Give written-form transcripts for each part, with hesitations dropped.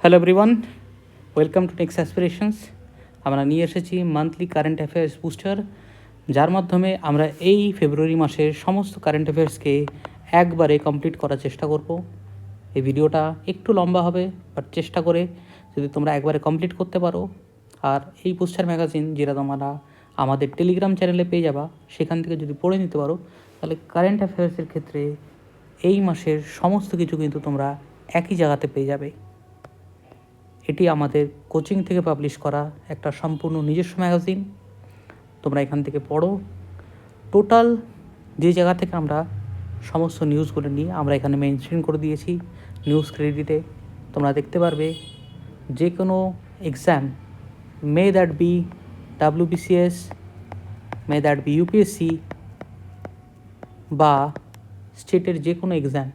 Hello everyone, welcome to next aspirations. আমরা নিয়ে এসেছি মান্থলি কারেন্ট অ্যাফেয়ার্স বুস্টার, যার মাধ্যমে আমরা এই ফেব্রুয়ারি মাসের সমস্ত কারেন্ট অ্যাফেয়ার্সকে একবারে কমপ্লিট করার চেষ্টা করব। এই ভিডিওটা একটু লম্বা হবে, বাট চেষ্টা করে যদি তোমরা একবারে কমপ্লিট করতে পারো, আর এই বুস্টার ম্যাগাজিন যেটা তোমরা আমাদের টেলিগ্রাম চ্যানেলে পেয়ে যাবা, সেখান থেকে যদি পড়ে নিতে পারো, তাহলে কারেন্ট অ্যাফেয়ার্সের ক্ষেত্রে এই মাসের সমস্ত কিছু কিন্তু তোমরা একই জায়গাতে পেয়ে যাবে। এটি আমাদের কোচিং থেকে পাবলিশ করা একটা সম্পূর্ণ নিজস্ব ম্যাগাজিন। তোমরা এখান থেকে পড়ো। টোটাল যে জায়গা থেকে আমরা সমস্ত নিউজগুলো নিই, আমরা এখানে মেনশন করে দিয়েছি নিউজ ক্রেডিটে। তোমরা দেখতে পারবে যে কোনো exam, may that be WBCS, may that be UPSC বা স্টেটের যে কোনো এক্সাম,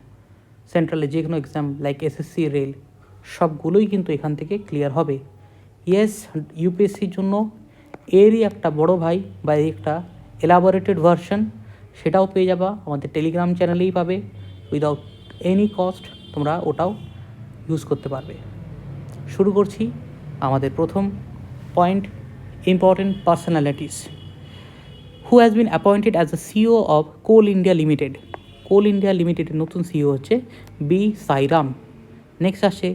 সেন্ট্রালের যে কোনো এক্সাম লাইক SSC, রেল, সবগুলোই কিন্তু এখান থেকে ক্লিয়ার হবে। ইয়েস, ইউপিএসসির জন্য এরই একটা বড় ভাই বা একটা এলাবোরেটেড ভার্সন, সেটাও পেয়ে যাবা আমাদের টেলিগ্রাম চ্যানেলেই পাবে। উইদাউট এনি কস্ট তোমরা ওটাও ইউজ করতে পারবে। শুরু করছি আমাদের প্রথম point, important personalities. Who has been appointed as the CEO of Coal India limited. Coal India লিমিটেডের নতুন CEO হচ্ছে বি সাইরাম। নেক্সট আসে,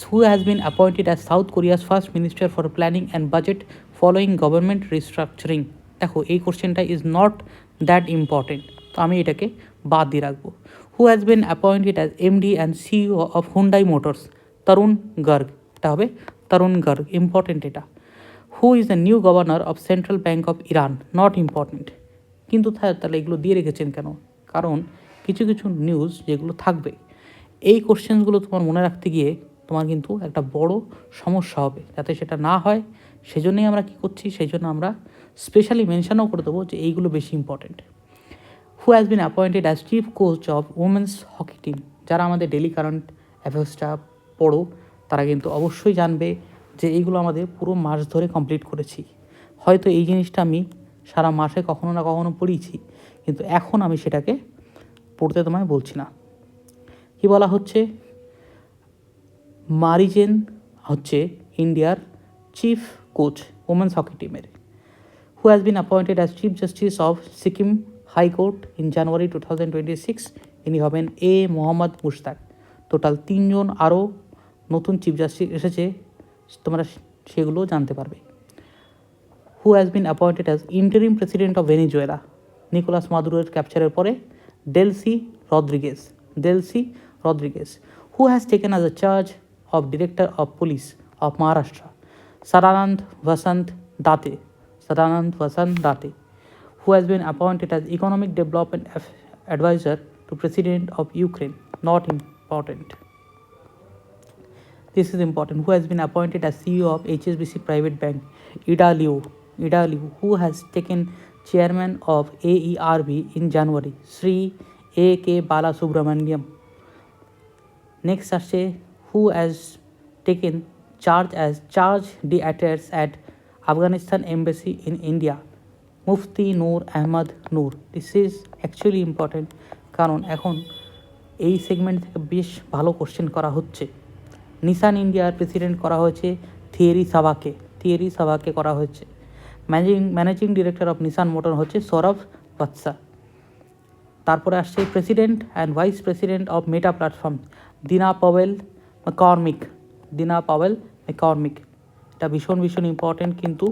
who has been appointed as South Korea's first minister for planning and budget following government restructuring. দেখো, এই কোশ্চেনটা is not that important, তো আমি এটাকে বাদ দিয়ে রাখবো। Who has been appointed as MD and CEO of Hyundai Motors. Tarun Garg, এটা হবে তরুণ গার্গ, ইম্পর্টেন্ট এটা। Who is the new governor of Central Bank of Iran, not important. কিন্তু তাহলে এগুলো দিয়ে রেখেছেন কেন? কারণ কিছু কিছু নিউজ যেগুলো থাকবে, এই কোশ্চেনগুলো তোমার মনে রাখতে গিয়ে তোমার কিন্তু একটা বড় সমস্যা হবে। যাতে সেটা না হয় সেজন্যই আমরা কী করছি, সেই জন্য আমরা স্পেশালি মেনশনও করে দেবো যে এইগুলো বেশি important. Who has been appointed as chief coach of women's hockey team. যারা আমাদের ডেলি কারেন্ট অ্যাফেয়ার্সটা পড়ো, তারা কিন্তু অবশ্যই জানবে যে এইগুলো আমাদের পুরো মাস ধরে কমপ্লিট করেছি। হয়তো এই জিনিসটা আমি সারা মাসে কখনো না কখনো পড়িয়েছি, কিন্তু এখন আমি সেটাকে পড়তে তোমায় বলছি না। কি বলা হচ্ছে? মারিজেন হচ্ছে ইন্ডিয়ার চিফ কোচ ওমেন্স হকি টিমের। হু has been appointed as chief justice of Sikkim high court in January 2026। ইনি হবেন মোহাম্মদ মুশতাক। টোটাল 3জন আরও নতুন চিফ জাস্টিস এসেছে, তোমরা সেগুলো জানতে পারবে। Who has been appointed as interim president of Venezuela. Nicolas মাদুরোর ক্যাপচারের পরে Delcy Rodriguez. Who has taken as a charge of director of police of Maharashtra. Sadanand Vasant Date. Who has been appointed as economic development advisor to President of Ukraine, not important. This is important. Who has been appointed as CEO of HSBC Private Bank, Ida Liu. Who has taken chairman of AERB in January, Sri A.K. Balasubramaniam. Next আসছে, who has taken charge d'affaires at Afghanistan Embassy in India, Mufti Noor Ahmad Noor. This is actually important, কারণ এখন এই segment থেকে বেশ ভালো question করা হচ্ছে। Nissan ইন্ডিয়ার প্রেসিডেন্ট করা হয়েছে থিয়েরি সাভাকে করা হয়েছে। Managing director of Nissan motor হচ্ছে সৌরভ বৎসা। তারপরে আসছে president and vice president of meta platform, দিনা পাওয়েল ম্যাককর্মিক। এটা ভীষণ ইম্পর্টেন্ট কিন্তু।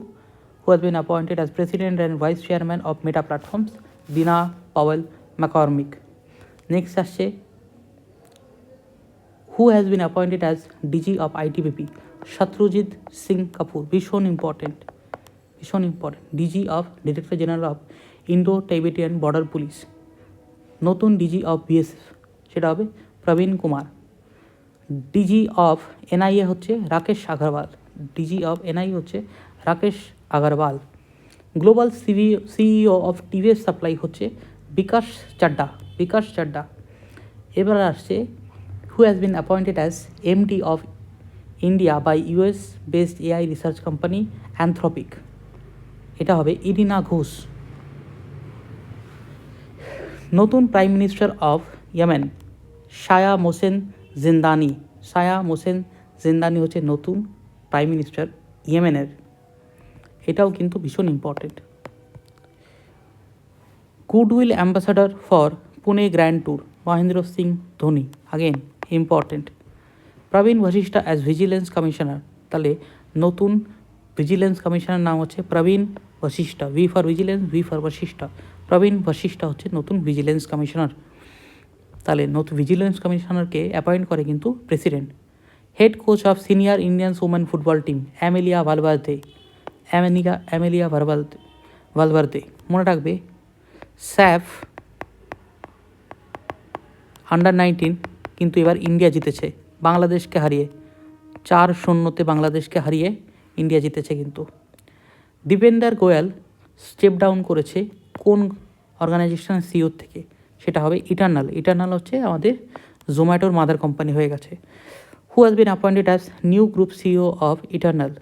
Who has been appointed as President and Vice Chairman of Meta Platforms, Dina Powell McCormick. Next আসছে, who has been appointed as DG of ITBP, Shatrujit Singh Kapoor. ভীষণ important. DG of Director General of Indo-Tibetan Border Police। নতুন DG of BSF সেটা হবে প্রবীণ Kumar. DG of NIA হচ্ছে Rakesh Agarwal. Global CEO of TVS supply হচ্ছে বিকাশ চাড্ডা। এবার আসছে, who has been appointed as MD of India by US based AI research company Anthropic. এটা হবে Irina Ghosh. নতুন প্রাইম মিনিস্টার অফ ইয়েমেন, সায়া মোসেন জেনদানি হচ্ছে নতুন প্রাইম মিনিস্টার ইয়েমেনের, এটাও কিন্তু ভীষণ important. Goodwill ambassador for Pune grand tour Mahendra Singh Dhoni, again important. Praveen Vashishtha as vigilance commissioner, তাহলে নতুন ভিজিলেন্স কমিশনার নাম হচ্ছে Praveen Vashishtha, V for vigilance, V for Vashishtha. Praveen Vashishtha হচ্ছে নতুন ভিজিলেন্স কমিশনার। তাহলে নতুন ভিজিলেন্স কমিশনারকে অ্যাপয়েন্ট করে কিন্তু president. Head coach of senior Indian women football team Amelia Valverde, মনে রাখবে স্যাফ আন্ডার-19 কিন্তু এবার ইন্ডিয়া জিতেছে বাংলাদেশকে হারিয়ে, 4-0 বাংলাদেশকে হারিয়ে ইন্ডিয়া জিতেছে কিন্তু। দীপেন্দার গোয়াল স্টেপ ডাউন করেছে কোন অর্গানাইজেশন সিইও থেকে, সেটা হবে ইটার্নাল হচ্ছে আমাদের জোম্যাটোর মাদার কোম্পানি হয়ে গেছে। Who has been appointed as new group CEO of Eternal,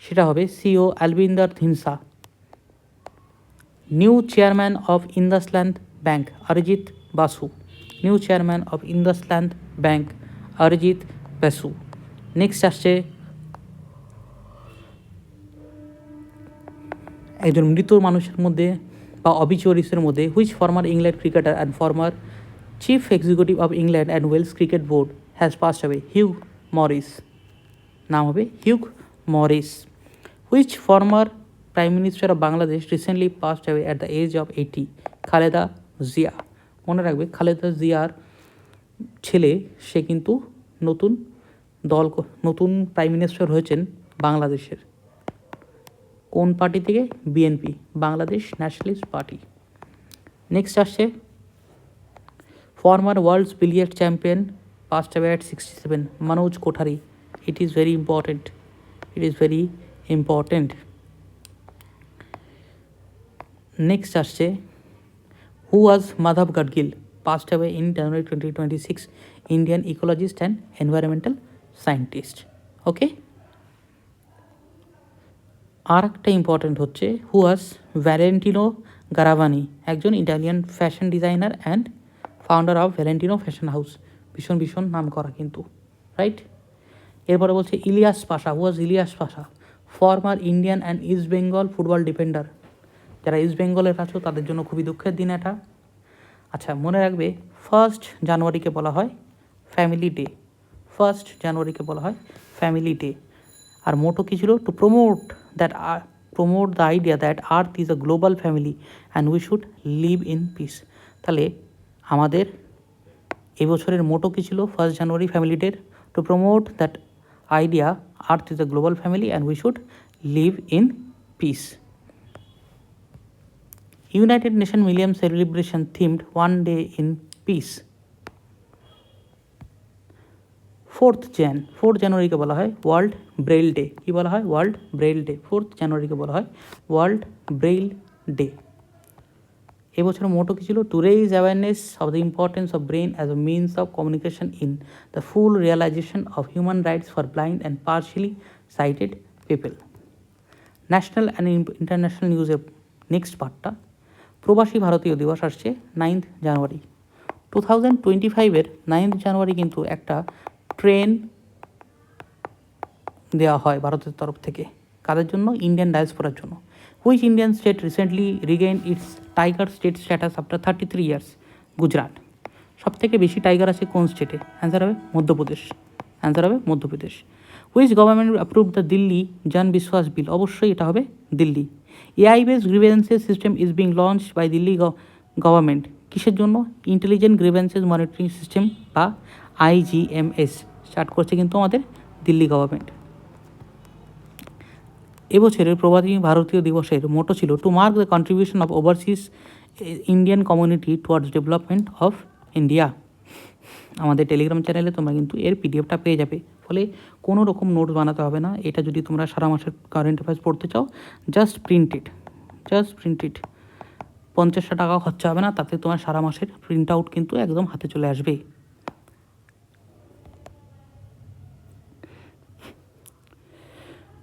সেটা হবে CEO Albinder Dhindsa. New chairman of IndusInd bank Arijit Basu, new chairman of IndusInd bank Arijit Basu. Next আসছে একজন মৃত মানুষের মধ্যে বা অবিচুয়ারিসের মধ্যে, which former England cricketer and former chief executive of England and Wales cricket board has passed away, Hugh Morris, নাম হবে Hugh Morris. Which former prime minister of Bangladesh recently passed away at the age of 80, Khaleda Zia. মনে রাখবে খালেদা জিয়ার ছেলে, সে কিন্তু নতুন prime minister হয়েছেন বাংলাদেশের। কোন পার্টি থেকে? BNP, Bangladesh Nationalist Party. Next আসছে former world's billiard champion passed away at 67, Manoj Kothari. It is very important. Next আসছে who was Madhav Gadgil, passed away in January 2026, Indian ecologist and environmental scientist. Okay, আর একটা important হচ্ছে who was Valentino Garavani, একজন Italian fashion designer and founder of Valentino fashion house, ভীষণ নাম করা কিন্তু, right. এরপরে বলছে Ilyas Pasha, who was Ilias Pasha, former Indian and East Bengal football defender. যারা ইস্ট বেঙ্গলের আছো তাদের জন্য খুবই দুঃখের দিন এটা। আচ্ছা, মনে রাখবে 1 জানুয়ারিকে বলা হয় ফ্যামিলি ডে, 1 জানুয়ারিকে বলা হয় ফ্যামিলি ডে। আর মোটো কী ছিল? To promote the idea that earth is a global family and we should live in peace. তাহলে আমাদের এবছরের মোটো কী ছিল 1 জানুয়ারি ফ্যামিলি ডের? To promote that idea earth is a global family and we should live in peace. United nation millennium celebration themed one day in peace. 4 জানুয়ারিকে বলা হয় world Braille day. কী বলা হয়? World Braille day. 4 জানুয়ারিকে বলা হয় world Braille day. এবছরের motto কী ছিল? To raise awareness of the importance of Braille as a means of communication in the full realization of human rights for blind and partially sighted people. National and international নিউজের next পার্টটা, প্রবাসী ভারতীয় দিবস আসছে 9 জানুয়ারি। 2025-এর 9 জানুয়ারি কিন্তু একটা train দেওয়া হয় ভারতের তরফ থেকে। কাদের জন্য? ইন্ডিয়ান ডায়াসপোরার জন্য। Which Indian state recently regain its tiger state status after 33 years? Gujarat. সবথেকে বেশি টাইগার আছে কোন স্টেটে? অ্যান্সার হবে Madhya Pradesh. Which government approve the Delhi Jan বিশ্বাস বিল? অবশ্যই এটা হবে Delhi. AI based grievances system is being launch by Delhi government. কিসের জন্য? ইন্টেলিজেন্ট গ্রিভেন্সেস মনিটরিং সিস্টেম বা IGMS স্টার্ট করছে কিন্তু আমাদের দিল্লি গভর্নমেন্ট। এবছরের প্রবাসী ভারতীয় দিবসের মোটো ছিল to mark the contribution of overseas Indian community towards development of India. আমাদের টেলিগ্রাম চ্যানেলে তোমরা কিন্তু এর PDFটা পেয়ে যাবে, ফলে কোনো রকম নোটস বানাতে হবে না। এটা যদি তোমরা সারা মাসের কারেন্ট অ্যাফেয়ার্স পড়তে চাও, জাস্ট প্রিন্ট ইট। 50 টাকা খরচা হবে না, তাতে তোমার সারা মাসের প্রিন্ট আউট কিন্তু একদম হাতে চলে আসবে।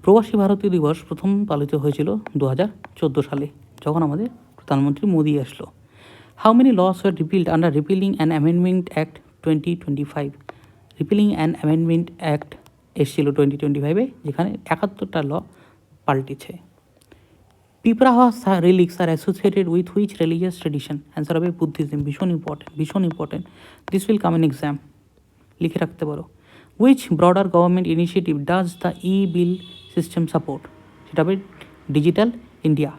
প্রবাসী ভারতীয় দিবস প্রথম পালিত হয়েছিল 2014 সালে, যখন আমাদের প্রধানমন্ত্রী মোদি আসলো। How many laws were repealed under repealing and amendment act 2025? Repealing and amendment act এসেছিলো 2025-এ, যেখানে 71টা ল পাল্টেছে। Piprahwa relics are associated with which religious tradition? Answer হবে বুদ্ধিজম। ভীষণ important. This will come in exam, লিখে রাখতে পারো। Which broader government initiative does the bill system support? সেটা হবে ডিজিটাল ইন্ডিয়া।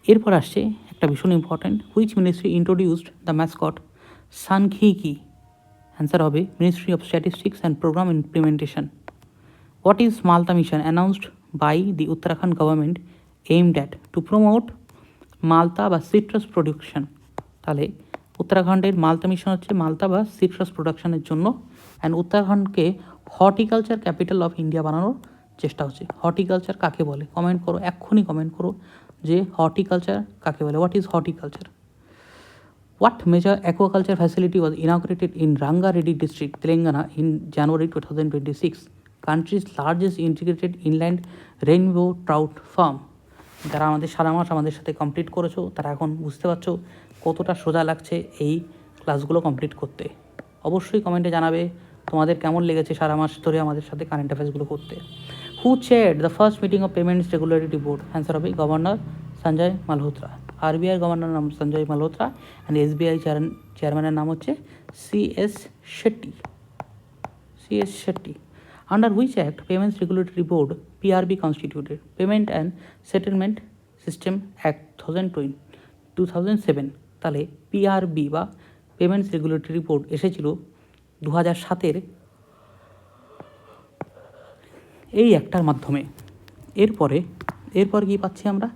এরপর আসছে একটা ভীষণ important, which ministry introduced the mascot সানখিকি? Answer হবে ministry of statistics and programme implementation. What is Malta mission announced by the Uttarakhand government aimed at to promote Malta বা citrus production? তাহলে উত্তরাখণ্ডের মালতা মিশন হচ্ছে মালতা বা সিট্রাস প্রোডাকশনের জন্য, অ্যান্ড উত্তরাখণ্ডকে horticulture capital of India বানানোর চেষ্টা হচ্ছে। হর্টিকালচার কাকে বলে? কমেন্ট করো, এক্ষুনি কমেন্ট করো যে হর্টিকালচার কাকে বলে। What is horticulture? What major aquaculture facility was inaugurated in Rangareddy district, Telangana in January 2026? Country's largest integrated inland rainbow trout farm. যারা আমাদের সারা মাস আমাদের সাথে কমপ্লিট করেছো তারা এখন বুঝতে পারছো কতটা সোজা লাগছে এই ক্লাসগুলো কমপ্লিট করতে। অবশ্যই কমেন্টে জানাবে তোমাদের কেমন লেগেছে সারা মাস ধরে আমাদের সাথে কারেন্ট অ্যাফেয়ার্সগুলো করতে। Who chaired the first meeting of payments regulatory board? Answer হবে governor Sanjay Malhotra. RBI governor নাম সঞ্জয় মালহোত্রা, অ্যান্ড এসবিআই চেয়ারম্যানের নাম হচ্ছে CS Shetty. Under which act payments regulatory board PRB constituted? Payment and settlement system act 2007। তাহলে পিআরবি বা payments regulatory board এসেছিল 2007-এর এই একটার মাধ্যমে। এরপর কি পাচ্ছি আমরা?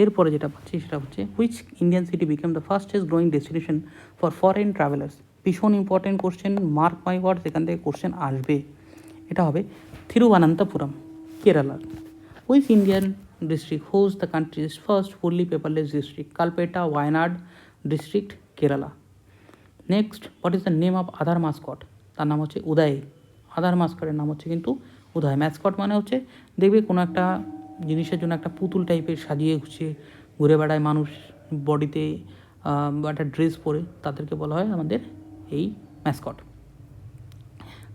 এরপরে যেটা পাচ্ছি সেটা হচ্ছে which Indian city became the fastest growing destination for foreign travellers? ভীষণ important question, mark my words, এখান থেকে কোশ্চেন আসবে। এটা হবে থিরুবনন্তপুরম, কেরালার। Which Indian district host the country's first fully paperless district? Kalpetta, Wayanad district, Kerala. Next, what is the name of Aadhaar mascot? তার নাম হচ্ছে উদয়। আধার মাস্কটের নাম হচ্ছে কিন্তু উদয়। ম্যাসকট মানে হচ্ছে দেখবে কোনো একটা জিনিসের জন্য একটা পুতুল টাইপের সাজিয়ে গুছিয়ে ঘুরে বেড়ায় মানুষ, বডিতে একটা ড্রেস পরে, তাদেরকে বলা হয় আমাদের এই mascot.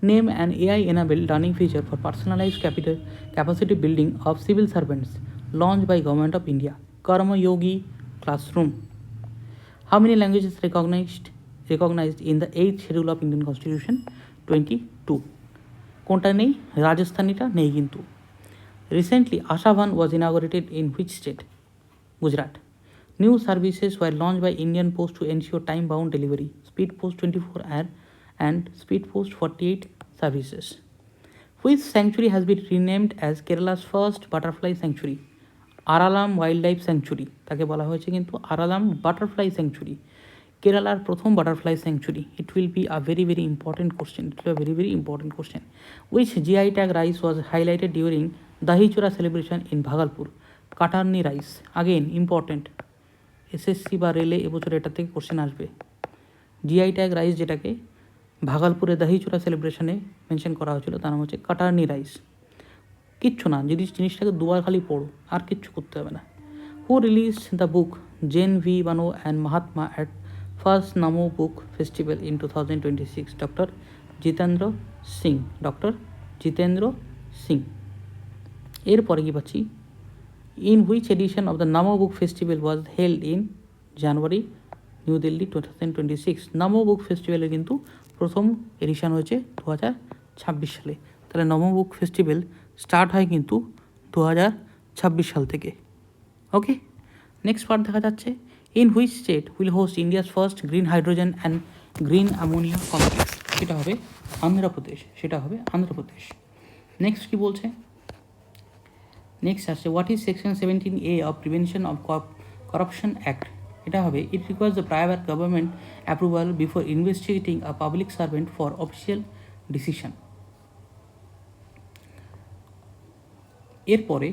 Name an AI enable learning feature for personalised capacity building of civil servants launch by government of India? Karmayogi classroom. How many languages recognized in the 8th schedule of Indian Constitution? 22। কোনটা নেই? রাজস্থানীটা নেই কিন্তু। Recently Asha Van was inaugurated in which state? Gujarat. New services were launch by Indian post to ensure time bound delivery? Speed post 24 hour and speed post 48 services. Which sanctuary has been renamed as Kerala's first butterfly sanctuary? Aralam wildlife sanctuary, তাকে বলা হয়েছে কিন্তু Aralam butterfly sanctuary, কেরালার প্রথম butterfly sanctuary. It will be a very very important question. Which GI tag rice was highlighted during Dahi Chura celebration in Bhagalpur? Katarni rice. Again important, SSC বা রেলে এবছর এটা থেকে কোশ্চেন আসবে। জিআই ট্যাগ রাইস যেটাকে ভাগলপুরে দাহিচূড়া সেলিব্রেশনে মেনশন করা হয়েছিল তার নাম হচ্ছে কাটারনি রাইস। কিচ্ছু না, যদি জিনিসটাকে দুবার খালি পড়ো আর কিচ্ছু করতে হবে না। Who release the book Gen V Bano and Mahatma at first Namo book festival in 2026? Doctor Jitendra Singh. এরপরে কি পাচ্ছি? In which edition of the Namo book festival was held in January, new Delhi 2026? Namo বুক ফেস্টিভ্যালের কিন্তু প্রথম এডিশন হয়েছে 2026 সালে। তাহলে নামো বুক ফেস্টিভ্যাল স্টার্ট হয় কিন্তু 2026 সাল থেকে। ওকে, নেক্সট পার্ট দেখা যাচ্ছে in which state will host India's first green hydrogen and green ammonia complex? সেটা হবে আন্ধ্রপ্রদেশ। নেক্সট কি বলছে? নেক্সট আসছে what is section 17A of prevention of corruption act? এটা হবে it requires the private government approval before investigating a public servant for official decision. এরপরে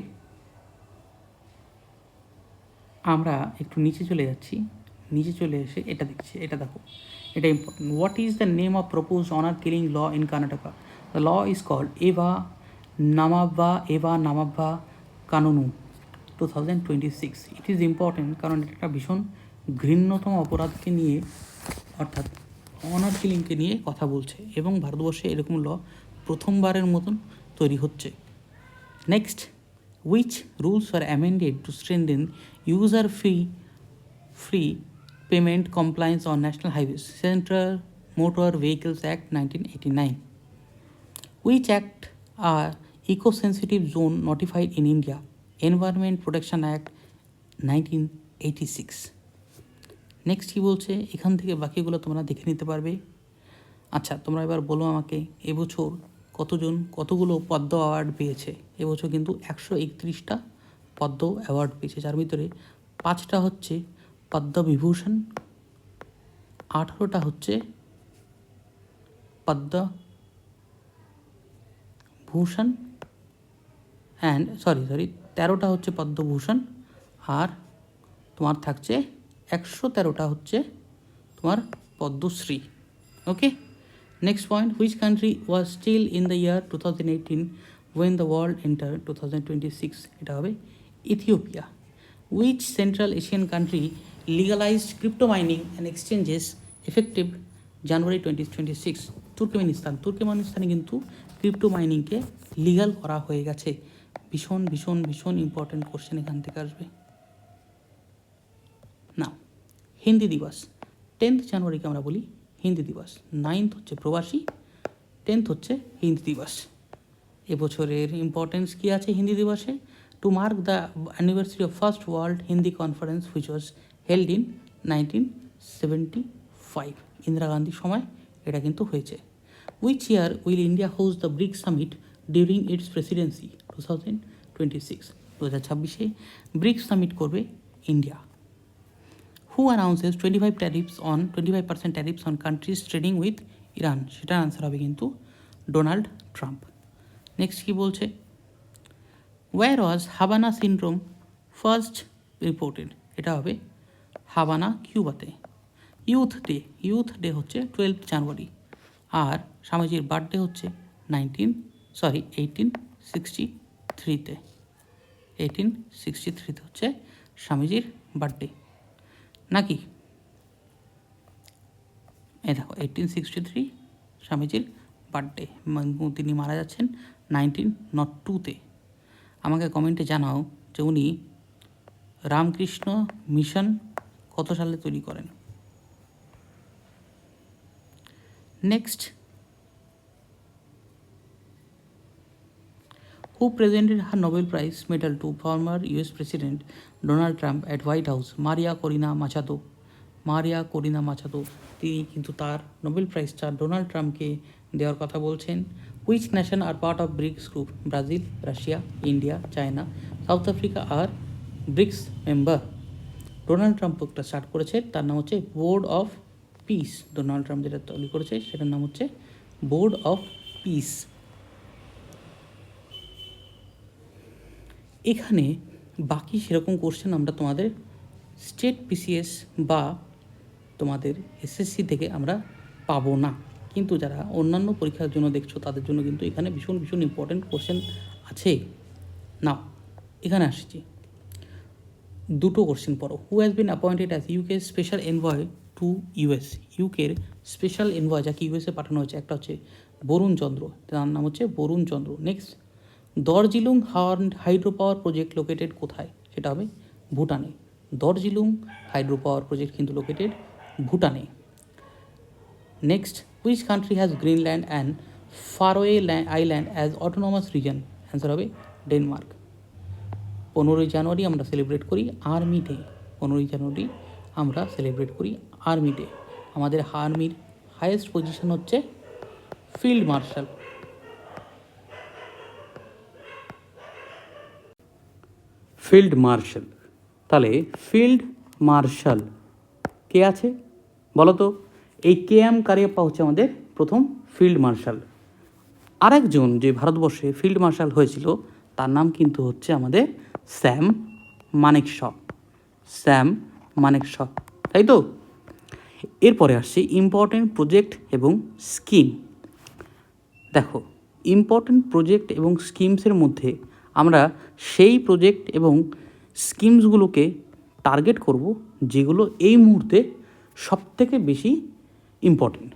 আমরা একটু নিচে চলে যাচ্ছি, নিচে চলে এসে এটা দেখছি, এটা দেখো, এটা important. What is the name of proposed honour killing law in Karnataka? The law is called Eva Nammava Kanunu 2026। It is important কারণ এটা একটা ভীষণ ঘৃণ্যতম অপরাধকে নিয়ে, অর্থাৎ অনার কিলিংকে নিয়ে কথা বলছে, এবং ভারতবর্ষে এরকম ল প্রথমবারের মতন তৈরি হচ্ছে। Next, which rules were amended to strengthen user free payment compliance on national highways? Central Motor Vehicles Act 1989. Which act are eco-sensitive zone notified in India? Environment Protection Act 1986. Next কী বলছে, এখান থেকে বাকিগুলো তোমরা দেখে নিতে পারবে। আচ্ছা, তোমরা এবার বলো আমাকে, এবছর কতগুলো পদ্ম অ্যাওয়ার্ড পেয়েছে? এবছর কিন্তু 131টা পদ্ম অ্যাওয়ার্ড পেয়েছে, যার ভিতরে 5টা হচ্ছে পদ্মবিভূষণ, 18টা হচ্ছে পদ্মভূষণ অ্যান্ড 13টা হচ্ছে পদ্মভূষণ, আর তোমার থাকছে 113টা হচ্ছে তোমার Padmashri. Okay, next point, which country was still in the year 2018 when the world entered 2026? এটা হবে Ethiopia. Which central Asian country legalised crypto mining and exchanges effective January 2026? তুর্কমেনিস্তানে কিন্তু ক্রিপ্টো মাইনিংকে লিগাল করা হয়ে গেছে। ভীষণ ভীষণ ভীষণ ইম্পর্টেন্ট কোশ্চেন এখান থেকে আসবে। না, হিন্দি দিবস 10th জানুয়ারিকে আমরা বলি হিন্দি দিবস, 9th হচ্ছে প্রবাসী, 10th হচ্ছে হিন্দি দিবস। এবছরের ইম্পর্টেন্স কী আছে হিন্দি দিবসে? To mark the anniversary of first world Hindi conference which was held in 1975, Indira গান্ধীর সময় এটা কিন্তু হয়েছে। Which year will India host the BRICS summit during its presidency? 2026, 2026-এ ব্রিক্স সামিট করবে India. Who announces 25% tariffs on countries trading with Iran? সেটার answer হবে কিন্তু ডোনাল্ড ট্রাম্প। নেক্সট কী বলছে, ওয়্যার ওয়াজ হাভানা সিনড্রোম ফার্স্ট রিপোর্টেড? এটা হবে Havana, কিউবাতে। Youth day হচ্ছে 12th জানুয়ারি, আর স্বামীজির বার্থডে হচ্ছে 1863-তে। 1863-তে হচ্ছে স্বামীজির বার্থডে, নাকি? এই দেখো 1863 স্বামীজির বার্থডে, তিনি মারা যাচ্ছেন 1902-তে। আমাকে কমেন্টে জানাও যে উনি রামকৃষ্ণ মিশন কত সালে তৈরি করেন। Next, who presented her Nobel Prize medal to former US President Donald Trump at White House? Maria Corina Machado তিনি কিন্তু তার নোবেল প্রাইজটা ডোনাল্ড ট্রাম্পকে দেওয়ার কথা বলছেন। Which nation are part of BRICS group? Brazil, Russia, India, China, South Africa আর BRICS member. Donald Trump একটা start করেছে, তার নাম হচ্ছে board of peace. Donald Trump যেটা তৈরি করেছে সেটার নাম হচ্ছে বোর্ড অফ পিস। এখানে বাকি সেরকম কোশ্চেন আমরা তোমাদের স্টেট পিসিএস বা তোমাদের এসএসসি থেকে আমরা পাবো না, কিন্তু যারা অন্যান্য পরীক্ষার জন্য দেখছো তাদের জন্য কিন্তু এখানে ভীষণ ভীষণ ইম্পর্টেন্ট কোশ্চেন আছে। না, এখানে আসছি, দুটো কোশ্চেন পড়ো। Who has been appointed as UK special envoy to US? ইউকের স্পেশাল এনভয় যাকে ইউএসএ পাঠানো হয়েছে একটা হচ্ছে বরুণ চন্দ্র, তার নাম হচ্ছে Varun Chandra. Next, Dorjilung hydro power project located কোথায়? সেটা হবে ভুটানে। দর্জিলুং হাইড্রো পাওয়ার প্রজেক্ট কিন্তু লোকেটেড ভুটানে। Next, which country has Greenland and Faroe island as autonomous region? Answer হবে ডেনমার্ক। 15ই জানুয়ারি আমরা সেলিব্রেট করি আর্মি ডে। 15ই জানুয়ারি আমরা সেলিব্রেট করি আর্মি ডে। আমাদের আর্মির হাইয়েস্ট পজিশন হচ্ছে ফিল্ড মার্শাল। ফিল্ড মার্শাল, তাহলে ফিল্ড মার্শাল কে আছে বলো তো? এই KM কারিয়াপ্পা হচ্ছে আমাদের প্রথম ফিল্ড মার্শাল। আরেকজন যে ভারতবর্ষে ফিল্ড মার্শাল হয়েছিল তার নাম কিন্তু হচ্ছে আমাদের স্যাম মানেকশ, তাই তো? এরপরে আসছে ইম্পর্টেন্ট প্রজেক্ট এবং স্কিম। দেখো, ইম্পর্টেন্ট প্রজেক্ট এবং স্কিমসের মধ্যে আমরা সেই প্রজেক্ট এবং স্কিমসগুলোকে টার্গেট করব যেগুলো এই মুহূর্তে সবথেকে বেশি important.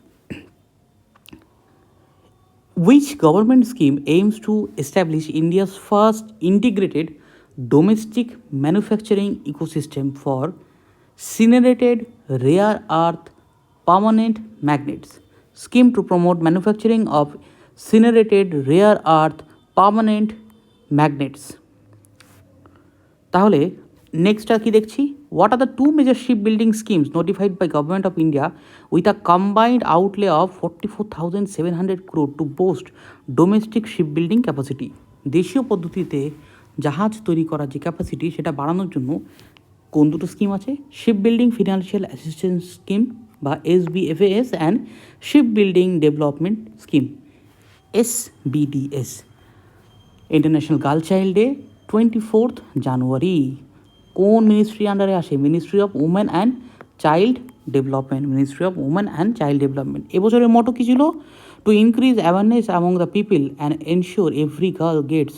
Which government scheme aims to establish India's first integrated domestic manufacturing ecosystem for incinerated rare earth permanent magnets? Scheme to promote manufacturing of incinerated rare earth permanent magnets. তাহলে নেক্সটটা কি দেখছি, what are the two major ship building schemes notified by government of India with a combined outlay of 44,700 crore to boost domestic ship building capacity? দেশীয় পদ্ধতিতে জাহাজ তৈরি করার যে ক্যাপাসিটি সেটা বাড়ানোর জন্য কোন দুটো স্কিম আছে? Ship building financial assistance scheme বা SBFAS and ship building development scheme SBDS। International girl child day 24th January কোন মিনিস্ট্রি আন্ডারে আসে? Ministry of women and child development, ministry of women and child development. এবছরের motto কী ছিল? To increase awareness among the people and ensure every girl gets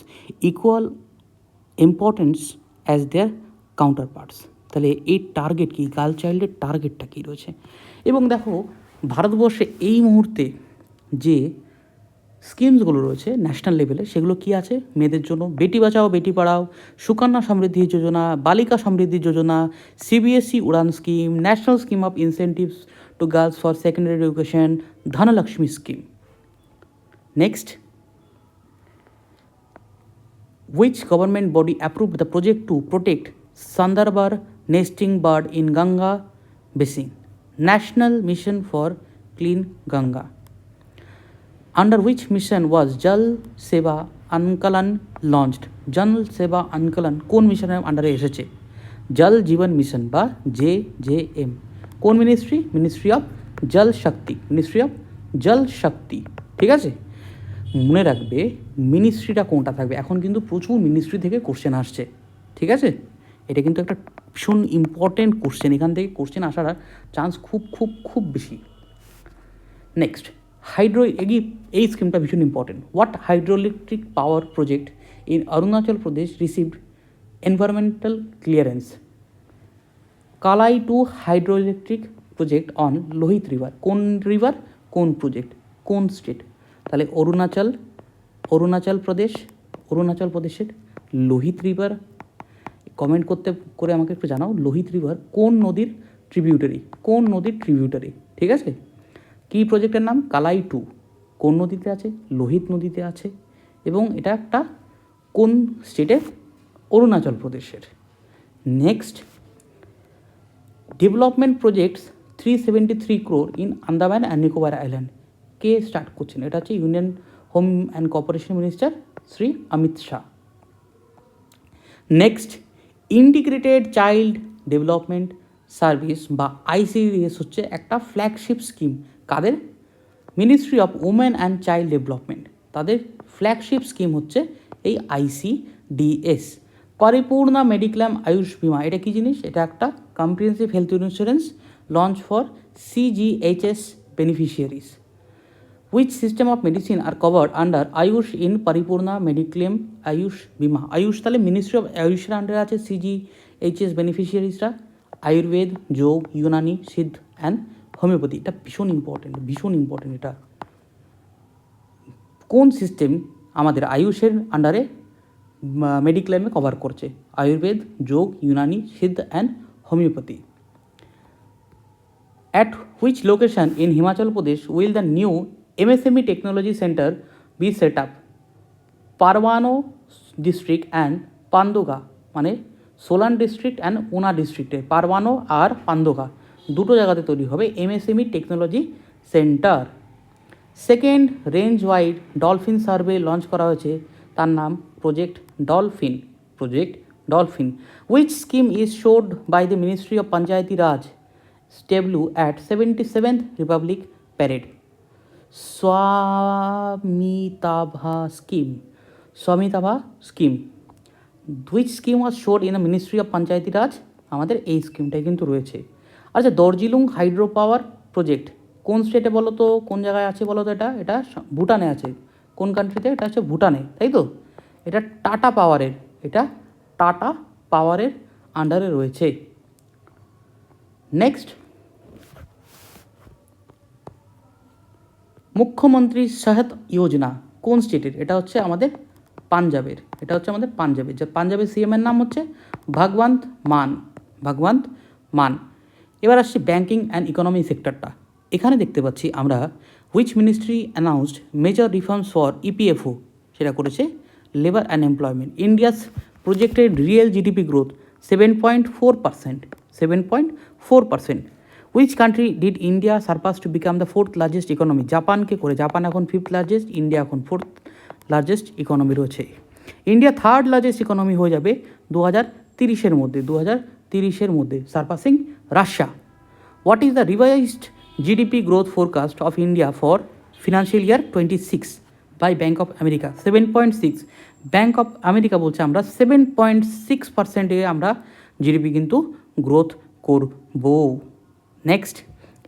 equal importance as their counterparts. তাহলে এই target কী, girl চাইল্ডের টার্গেটটা কী রয়েছে? এবং দেখো ভারতবর্ষে এই মুহূর্তে যে স্কিমসগুলো রয়েছে ন্যাশনাল লেভেলে সেগুলো কী আছে মেয়েদের জন্য? Beti Bachao Beti Padhao, Sukanya Samriddhi Yojana, Balika Samriddhi Yojana, CBSE Udaan scheme, national scheme of incentives to girls for secondary education, Dhanalakshmi scheme. Next, which government body approved the project to protect Sundarbar nesting bird in Ganga basin? National Mission for Clean Ganga. Under which mission was Jal Seva Ankalan launched? Jal Seva Ankalan কোন মিশনের আন্ডারে এসেছে? জল জীবন mission বা JJM। কোন ministry? Ministry of জল শক্তি, ministry of জল শক্তি। ঠিক আছে, মনে রাখবে মিনিস্ট্রিটা কোনটা থাকবে। এখন কিন্তু প্রচুর মিনিস্ট্রি থেকে কোশ্চেন আসছে, ঠিক আছে? এটা কিন্তু একটা ভীষণ ইম্পর্টেন্ট কোশ্চেন, এখান থেকে কোশ্চেন আসার চান্স খুব খুব খুব বেশি। নেক্সট, এই স্কিমটা ভীষণ important. What hydroelectric power project in Arunachal Pradesh received environmental clearance? Kalai two hydroelectric project on Lohit river. কোন রিভার, কোন প্রজেক্ট, কোন স্টেট? তাহলে অরুণাচল প্রদেশের লোহিত রিভার। কমেন্ট করে আমাকে একটু জানাও লোহিত রিভার কোন নদীর ট্রিবিউটারি, ঠিক আছে? কী প্রজেক্টের নাম? কালাই টু। কোন নদীতে আছে? লোহিত নদীতে আছে। এবং এটা একটা কোন স্টেটের? অরুণাচল প্রদেশের। Next, development projects 373 crore in Andaman and Nicobar island. কে স্টার্ট করছেন? এটা হচ্ছে union home and corporation minister Shri Amit Shah. Next, integrated child development service বা ICDS হচ্ছে একটা ফ্ল্যাগশিপ স্কিম। কাদের? Ministry of women and child development, তাদের ফ্ল্যাগশিপ স্কিম হচ্ছে এই ICDS। পরিপূর্ণা মেডিক্লেম আয়ুষ বিমা, এটা কী জিনিস? এটা একটা comprehensive health insurance launch for CGHS beneficiaries. Which system of medicine are covered under Ayush in Paripurna Mediclaim Ayush Bima? Ayush তাহলে ministry of আয়ুষের আন্ডারে আছে CGHS বেনিফিশিয়ারিজরা, আয়ুর্বেদ, যোগ, ইউনানি, সিদ্ধ অ্যান্ড হোমিওপ্যাথি। এটা ভীষণ ইম্পর্টেন্ট। এটা কোন সিস্টেম আমাদের আয়ুষের আন্ডারে মেডিক্লেমে কভার করছে? আয়ুর্বেদ, যোগ, ইউনানি, সিদ্ধ and homeopathy. At which location in Himachal Pradesh will the new MSME Technology Center be set up? Parwano district and Pandoga, মানে সোলান ডিস্ট্রিক্ট অ্যান্ড উনা ডিস্ট্রিক্টে পারওয়ানো আর পান্দোগা দুটো জায়গাতে তৈরি হবে MSME technology centre. Second range wide dolphin survey launch করা হয়েছে, তার নাম project dolphin. Which scheme is showed by the ministry of Panchayati Raj tableau at 77th republic parade? Svamitva scheme. Which scheme was showed in the ministry of Panchayati Raj? আমাদের এই স্কিমটাই কিন্তু রয়েছে। আচ্ছা, দর্জিলুং hydro power project কোন স্টেটে বলো তো, কোন জায়গায় আছে বলো তো? এটা ভুটানে আছে। কোন কান্ট্রিতে? এটা হচ্ছে ভুটানে, তাই তো? এটা টাটা পাওয়ারের আন্ডারে রয়েছে। নেক্সট, মুখ্যমন্ত্রী সহায়তা যোজনা কোন স্টেটের? এটা হচ্ছে আমাদের পাঞ্জাবের। যে পাঞ্জাবের সিএম এর নাম হচ্ছে ভগবন্ত মান। এবার আসছে ব্যাংকিং অ্যান্ড ইকোনমি সেক্টরটা। এখানে দেখতে পাচ্ছি আমরা which ministry announced major reforms for EPFO, সেটা করেছে labour and employment. India's projected real GDP growth 7.4%। Which country did India surpass to become the 4th largest economy? জাপানকে করে, জাপান এখন 5th লার্জেস্ট, ইন্ডিয়া এখন 4th লার্জেস্ট ইকোনমি রয়েছে। India 3rd largest economy হয়ে যাবে 2030-এর মধ্যে, surpassing Russia. What is the revised GDP growth forecast of India for financial year 26 by bank of America? 7.6। Bank of America বলছে আমরা 7.6% আমরা GDP কিন্তু গ্রোথ করব। Next,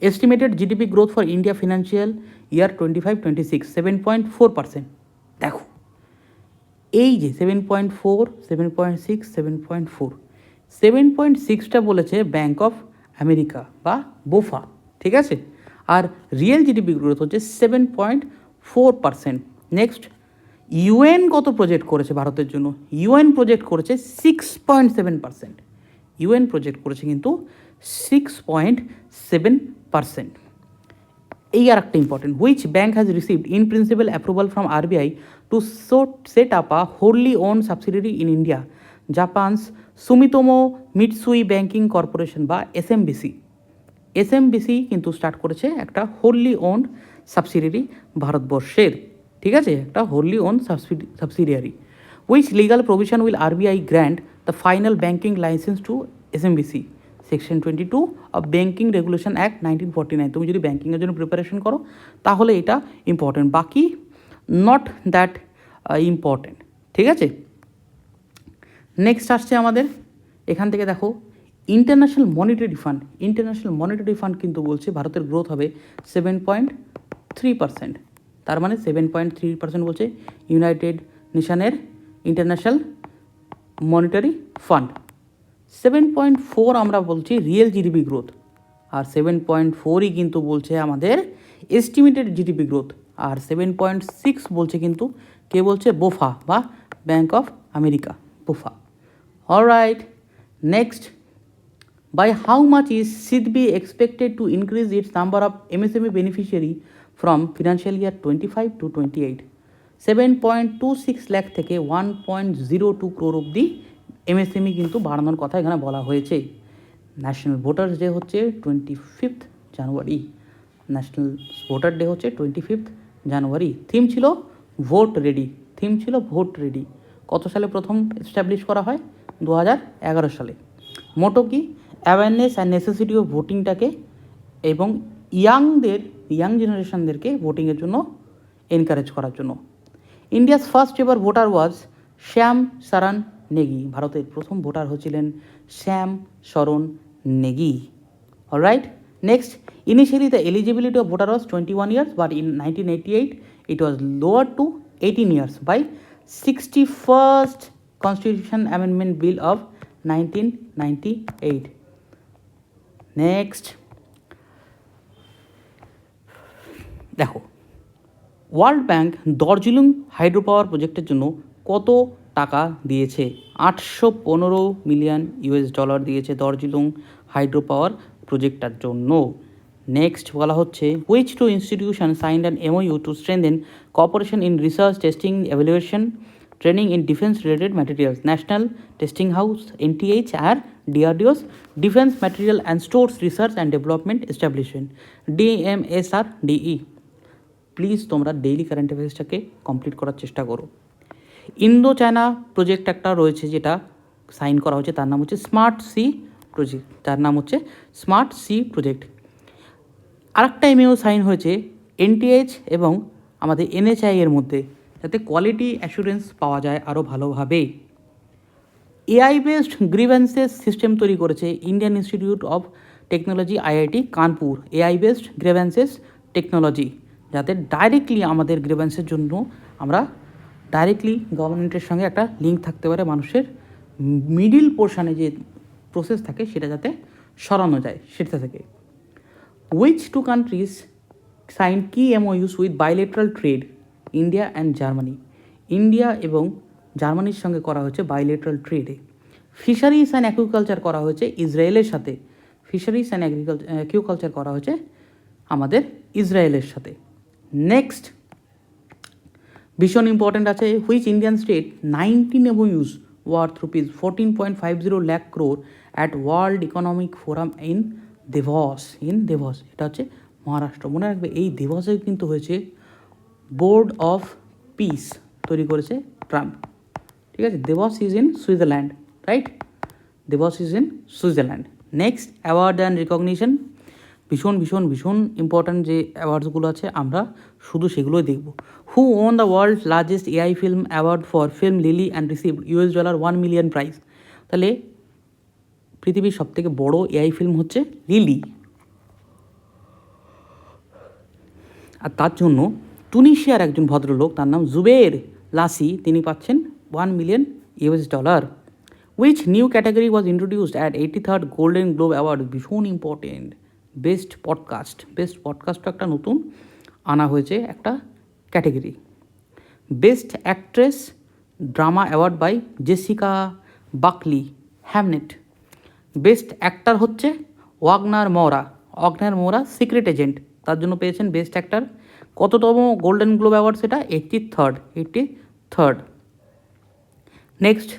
estimated GDP growth for India financial year 25-26 7.4%। দেখো এই যে 7.4, 7.6, 7.4, 7.6টা বলেছে bank of America বা বোফা, ঠিক আছে? আর রিয়েল জিডিপি গ্রোথ হচ্ছে 7.4%। নেক্সট, ইউএন কত প্রজেক্ট করেছে ভারতের জন্য? ইউএন প্রজেক্ট করেছে 6.7%। ইউএন প্রজেক্ট করেছে কিন্তু 6.7%। এই আর একটা important, which bank has received in principle approval from RBI to set up a wholly own subsidiary in India? Japan's Sumitomo Mitsui banking corporation বা এসএমবিসি। এসএমবিসি কিন্তু স্টার্ট করেছে একটা হোললি ওন সাবসিডিয়ারি ভারতবর্ষের, ঠিক আছে? একটা wholly own subsidiary. Which legal provision will RBI grant the final banking licence to SMBC? Section 22 of banking regulation act 1949। তুমি যদি ব্যাঙ্কিংয়ের জন্য প্রিপারেশন করো তাহলে এটা ইম্পর্টেন্ট, বাকি নট দ্যাট ইম্পর্টেন্ট, ঠিক আছে? নেক্সট আসছে আমাদের এখান থেকে দেখো ইন্টারন্যাশনাল মনিটারি ফান্ড কিন্তু বলছে ভারতের গ্রোথ হবে 7.3%। তার মানে 7.3% বলছে ইউনাইটেড নেশনের ইন্টারন্যাশনাল মনিটারি ফান্ড। 7.4 আমরা বলছি রিয়েল জিডিপি গ্রোথ, আর 7.4ই কিন্তু বলছে আমাদের এস্টিমেটেড জিডিপি গ্রোথ, আর 7.6 বলছে কিন্তু কে বলছে? বোফা বা bank of America, BofA. Alright, next, by how much is SIDBI expected to increase its number of MSME beneficiary from financial year 25 to 28? 7.26 lakh থেকে 1.02 crore অবধি MSME কিন্তু বাড়ানোর কথা এখানে বলা হয়েছে। ন্যাশনাল ভোটার্স ডে হচ্ছে 25 জানুয়ারি। থিম ছিল ভোট রেডি। কত সালে প্রথম এস্টাবলিশ করা হয়? 2011 সালে। মোটো কি? অ্যাওয়ারনেস অ্যান্ড নেসেসিটি অফ ভোটিংটাকে এবং ইয়াং জেনারেশনদেরকে ভোটিংয়ের জন্য এনকারেজ করার জন্য। ইন্ডিয়াস ফার্স্ট এভার ভোটার ওয়াজ শ্যাম শরণ নেগি। ভারতের প্রথম ভোটার হচ্ছিলেন শ্যাম শরণ Nikki. Alright, next, initially the eligibility of voter was 21 years, but in 1988 it was lowered to 18 years by 61st Constitution Amendment Bill of 1998. Next দেখো world bank Darjeeling hydro power প্রজেক্টের জন্য কত টাকা দিয়েছে? $815 মিলিয়ন দিয়েছে দার্জিলিং হাইড্রো পাওয়ার প্রজেক্টটার জন্য। Next বলা হচ্ছে which two institution signed an MOU to strengthen cooperation in research, testing, evaluation, training in defence related materials? National testing house NTH আর DRDO's defence material and stores research and development establishment DMSRDE। Please তোমরা daily current অ্যাফেয়ার্সটাকে complete করার চেষ্টা করো। Indo China project একটা রয়েছে যেটা sign করা হয়েছে, তার নাম হচ্ছে স্মার্ট সি প্রজেক্ট। আরেকটা MOU সাইন হয়েছে NTH এবং আমাদের NHI এর মধ্যে, যাতে কোয়ালিটি অ্যাসুরেন্স পাওয়া যায় আরও ভালোভাবে। AI বেসড গ্রিভেন্সেস সিস্টেম তৈরি করেছে Indian institute of technology IIT Kanpur. AI based grievances technology, যাতে ডাইরেক্টলি আমাদের গ্রিভেন্সের জন্য আমরা ডাইরেক্টলি গভর্নমেন্টের সঙ্গে একটা লিঙ্ক থাকতে পারে, মানুষের মিডিল পোর্শনে যে প্রসেস থাকে সেটা যাতে সরানো যায় সেটা থেকে। হুইচ টু কান্ট্রিজ সাইন কি MoUs with bilateral trade India and Germany. India এবং জার্মানির সঙ্গে করা হয়েছে বাইলেটারাল ট্রেডে। ফিশারিজ অ্যান্ড অ্যাকুইকালচার করা হয়েছে ইসরায়েলের সাথে। ফিশারিজ অ্যান্ড অ্যাকুইকালচার করা হয়েছে আমাদের ইসরায়েলের সাথে। নেক্সট ভীষণ ইম্পর্ট্যান্ট আছে, which Indian state 19 MoUs worth rupees 14.50 lakh crore at world economic forum in Davos. এটা হচ্ছে মহারাষ্ট্র। মনে রাখবে এই দেভসে কিন্তু হয়েছে বোর্ড অফ পিস তৈরি করেছে ট্রাম্প। ঠিক আছে, Davos is in Switzerland, right? Davos is in Switzerland. Next award and recognition, ভীষণ ভীষণ ভীষণ ইম্পর্ট্যান্ট যে অ্যাওয়ার্ডসগুলো আছে আমরা শুধু সেগুলোই দেখব। Who won the world largest AI film award for film lily and receive $1 million prize. তাহলে পৃথিবীর সবথেকে বড় এআই ফিল্ম হচ্ছে লিলি, আর তার জন্য তুনিশিয়ার একজন ভদ্রলোক, তার নাম জুবের লাসি, তিনি পাচ্ছেন $1 million। Which new category was introduced at 83rd golden globe award, ভীষণ ইম্পর্টেন্ট। বেস্ট পডকাস্টটা একটা নতুন আনা হয়েছে একটা ক্যাটাগরি। Best actress drama award by Jessica Buckley, Hamnet. Best actor হচ্ছে ওয়াগনার মোরা সিক্রেট এজেন্ট, তার জন্য পেয়েছেন বেস্ট অ্যাক্টর। কততম গোল্ডেন গ্লোব অ্যাওয়ার্ড সেটা? 83rd। Next,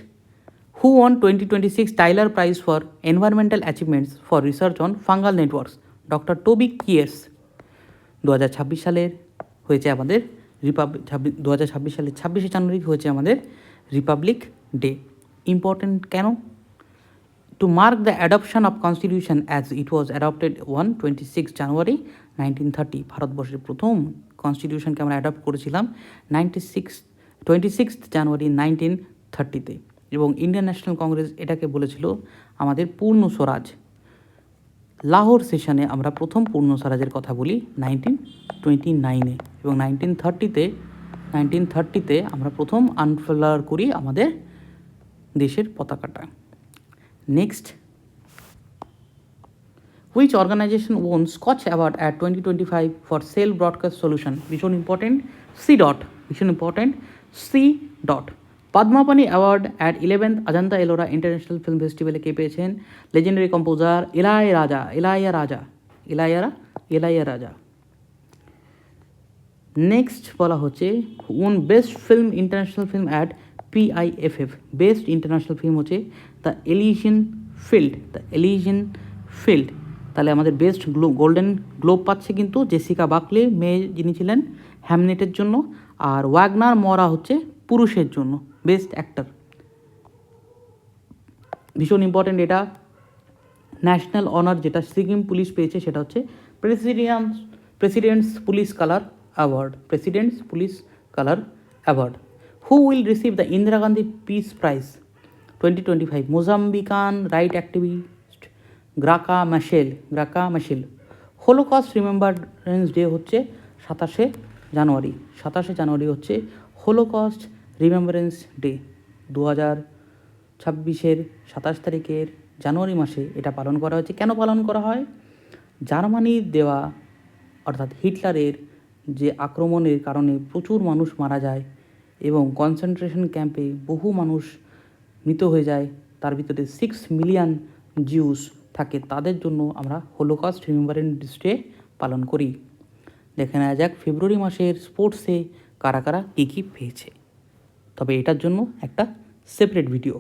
who won 2026 Tyler prize for environmental achievements for research on fungal networks? Doctor Toby Kiers. 2026 সালের হয়েছে আমাদের 2026 সালের 26শে জানুয়ারি হয়েছে আমাদের রিপাবলিক ডে। ইম্পর্টেন্ট কেন? To mark the adoption of constitution as it was adopted 26 January 1930। ভারতবর্ষের প্রথম কনস্টিটিউশনকে আমরা অ্যাডপ্ট করেছিলাম 26 জানুয়ারি 1930-তে, এবং ইন্ডিয়ান ন্যাশনাল কংগ্রেস এটাকে বলেছিল আমাদের পূর্ণ স্বরাজ। লাহোর সেশনে আমরা প্রথম পূর্ণ স্বরাজের কথা বলি 1929-এ, এবং 1930-তে আমরা প্রথম আনফ্লার করি আমাদের দেশের পতাকাটা। Next, which organisation won Skoch award at 2025 for cell broadcast solution? ভীষণ important, C DOT. Padmapani award at 11th Ajanta Ellora international film ফেস্টিভ্যালে কে পেয়েছেন? Legendary composer Ilaiyaraaja. নেক্সট বলা হচ্ছে won best film international film at PIFF। Best international film হচ্ছে the Elysian field. তাহলে আমাদের best golden globe পাচ্ছে কিন্তু জেসিকা বাকলে, মেয়ে যিনি ছিলেন, হ্যামনেটের জন্য, আর ওয়াগনার মোরা হচ্ছে পুরুষের জন্য বেস্ট অ্যাক্টর। ভীষণ ইম্পর্টেন্ট এটা। ন্যাশনাল অনার যেটা সিকিম পুলিশ পেয়েছে সেটা হচ্ছে president's police colour award. Who will receive the Indira Gandhi peace prize 2025? Mozambican right activist Graca Machel. Holocaust remembrance day হচ্ছে 27শে জানুয়ারি হচ্ছে হোলোকস্ট রিমেম্বারেন্স ডে। 2026-এর 27 তারিখের জানুয়ারি মাসে এটা পালন করা হয়েছে। কেন পালন করা হয়? জার্মানির দেওয়া অর্থাৎ হিটলারের যে আক্রমণের কারণে প্রচুর মানুষ মারা যায় এবং কনসেন্ট্রেশন ক্যাম্পে বহু মানুষ মৃত হয়ে যায়, তার ভিতরে 6 মিলিয়ন জিউস থাকে, তাদের জন্য আমরা হোলোকস্ট রিমেম্বারেন্স ডে পালন করি। দেখে নেওয়া যাক ফেব্রুয়ারি মাসের স্পোর্টসে কারা কী পেয়েছে, তবে এটার জন্য একটা সেপারেট ভিডিও।